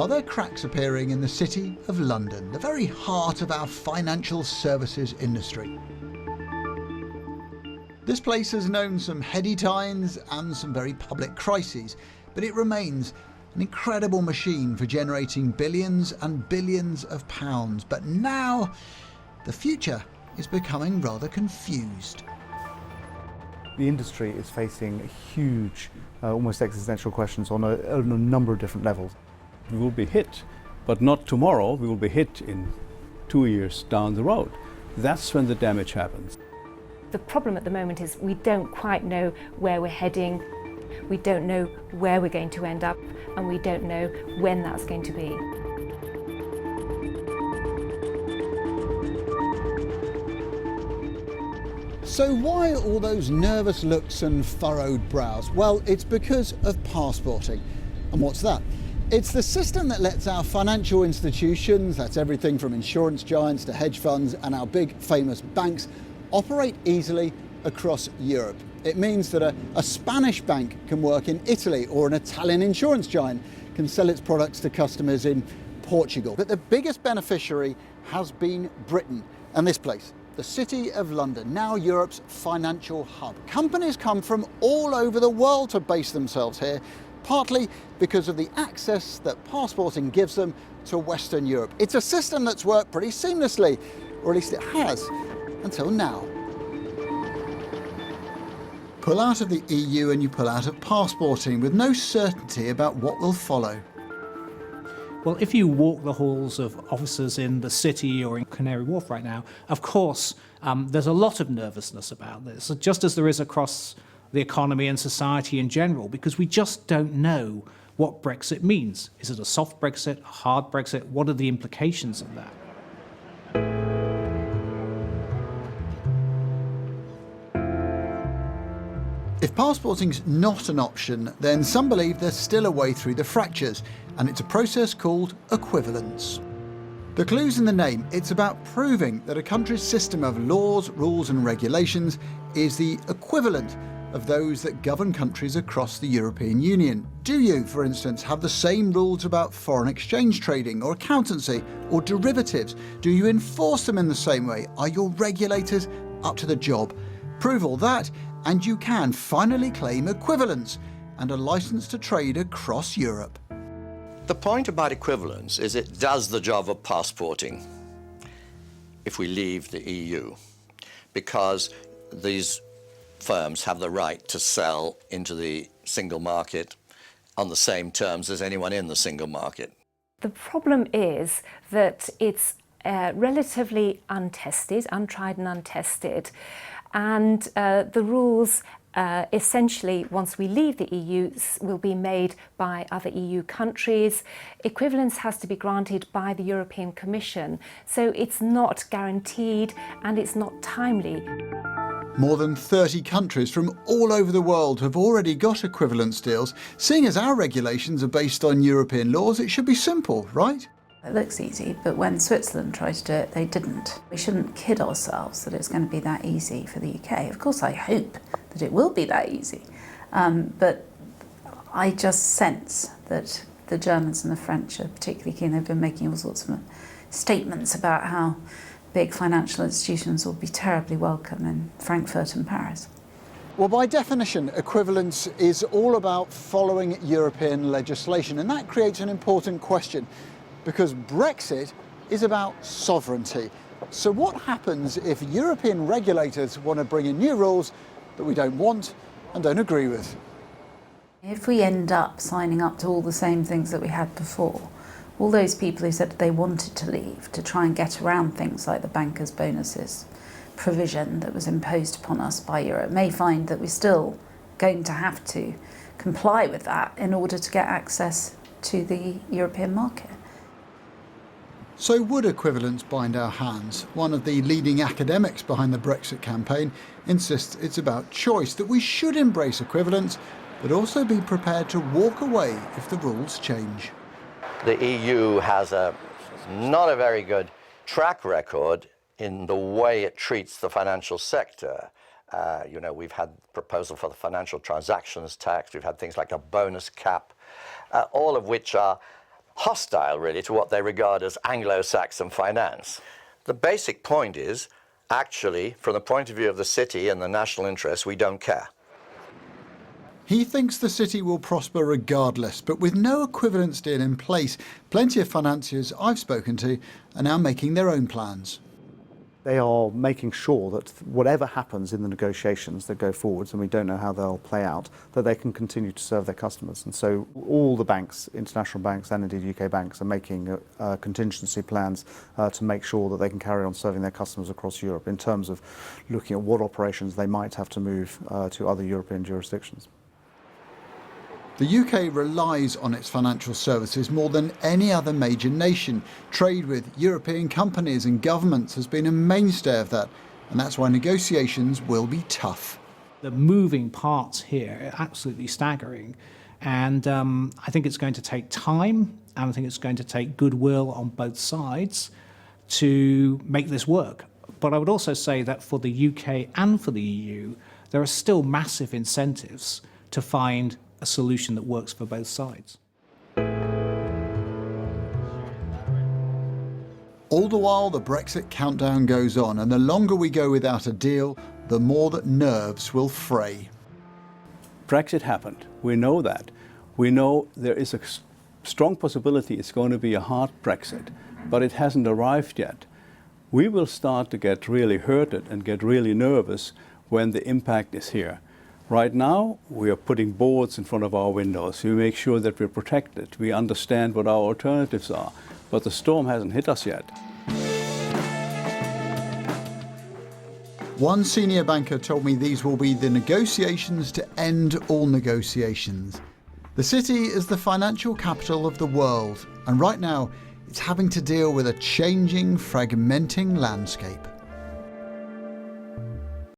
Are there cracks appearing in the City of London, the very heart of our financial services industry? This place has known some heady times and some very public crises, but it remains an incredible machine for generating billions and billions of pounds. But now, the future is becoming rather confused. The industry is facing huge, almost existential questions on a number of different levels. We will be hit, but not tomorrow. We will be hit in 2 years down the road. That's when the damage happens. The problem at the moment is we don't quite know where we're heading, we don't know where we're going to end up, and we don't know when that's going to be. So why all those nervous looks and furrowed brows? Well, it's because of passporting. And what's that? It's the system that lets our financial institutions, that's everything from insurance giants to hedge funds and our big famous banks, operate easily across Europe. It means that a Spanish bank can work in Italy, or an Italian insurance giant can sell its products to customers in Portugal. But the biggest beneficiary has been Britain, and this place, the City of London, now Europe's financial hub. Companies come from all over the world to base themselves here, partly because of the access that passporting gives them to Western Europe. It's a system that's worked pretty seamlessly, or at least it has, until now. Pull out of the EU and you pull out of passporting with no certainty about what will follow. Well, if you walk the halls of offices in the city or in Canary Wharf right now, of course, there's a lot of nervousness about this, just as there is across the economy and society in general, because we just don't know what Brexit means. Is it a soft Brexit, a hard Brexit? What are the implications of that? If passporting's not an option, then some believe there's still a way through the fractures, and it's a process called equivalence. The clue's in the name. It's about proving that a country's system of laws, rules and regulations is the equivalent of those that govern countries across the European Union. Do you, for instance, have the same rules about foreign exchange trading or accountancy or derivatives? Do you enforce them in the same way? Are your regulators up to the job? Prove all that, and you can finally claim equivalence and a licence to trade across Europe. The point about equivalence is it does the job of passporting if we leave the EU, because these firms have the right to sell into the single market on the same terms as anyone in the single market. The problem is that it's relatively untested, untried and untested, and the rules essentially, once we leave the EU, will be made by other EU countries. Equivalence has to be granted by the European Commission, so it's not guaranteed and it's not timely. More than 30 countries from all over the world have already got equivalence deals. Seeing as our regulations are based on European laws, it should be simple, right? It looks easy, but when Switzerland tried to do it, they didn't. We shouldn't kid ourselves that it's going to be that easy for the UK. Of course, I hope that it will be that easy, but I just sense that the Germans and the French are particularly keen. They've been making all sorts of statements about how big financial institutions will be terribly welcome in Frankfurt and Paris. Well, by definition, equivalence is all about following European legislation, and that creates an important question, because Brexit is about sovereignty. So what happens if European regulators want to bring in new rules that we don't want and don't agree with? If we end up signing up to all the same things that we had before, all those people who said that they wanted to leave to try and get around things like the bankers' bonuses provision that was imposed upon us by Europe may find that we're still going to have to comply with that in order to get access to the European market. So would equivalence bind our hands? One of the leading academics behind the Brexit campaign insists it's about choice, that we should embrace equivalence, but also be prepared to walk away if the rules change. The EU has not a very good track record in the way it treats the financial sector. We've had proposal for the financial transactions tax, we've had things like a bonus cap, all of which are hostile really to what they regard as Anglo-Saxon finance. The basic point is, actually, from the point of view of the city and the national interest, we don't care. He thinks the city will prosper regardless, but with no equivalence deal in place, plenty of financiers I've spoken to are now making their own plans. They are making sure that whatever happens in the negotiations that go forwards, and we don't know how they'll play out, that they can continue to serve their customers. And so all the banks, international banks and indeed UK banks, are making contingency plans to make sure that they can carry on serving their customers across Europe in terms of looking at what operations they might have to move to other European jurisdictions. The UK relies on its financial services more than any other major nation. Trade with European companies and governments has been a mainstay of that, and that's why negotiations will be tough. The moving parts here are absolutely staggering, and I think it's going to take time, and I think it's going to take goodwill on both sides to make this work. But I would also say that for the UK and for the EU, there are still massive incentives to find a solution that works for both sides. All the while, the Brexit countdown goes on, and the longer we go without a deal, the more that nerves will fray. Brexit happened. We know that. We know there is a strong possibility it's going to be a hard Brexit, but it hasn't arrived yet. We will start to get really hurted and get really nervous when the impact is here. Right now, we are putting boards in front of our windows. We make sure that we're protected. We understand what our alternatives are. But the storm hasn't hit us yet. One senior banker told me these will be the negotiations to end all negotiations. The city is the financial capital of the world, and right now it's having to deal with a changing, fragmenting landscape.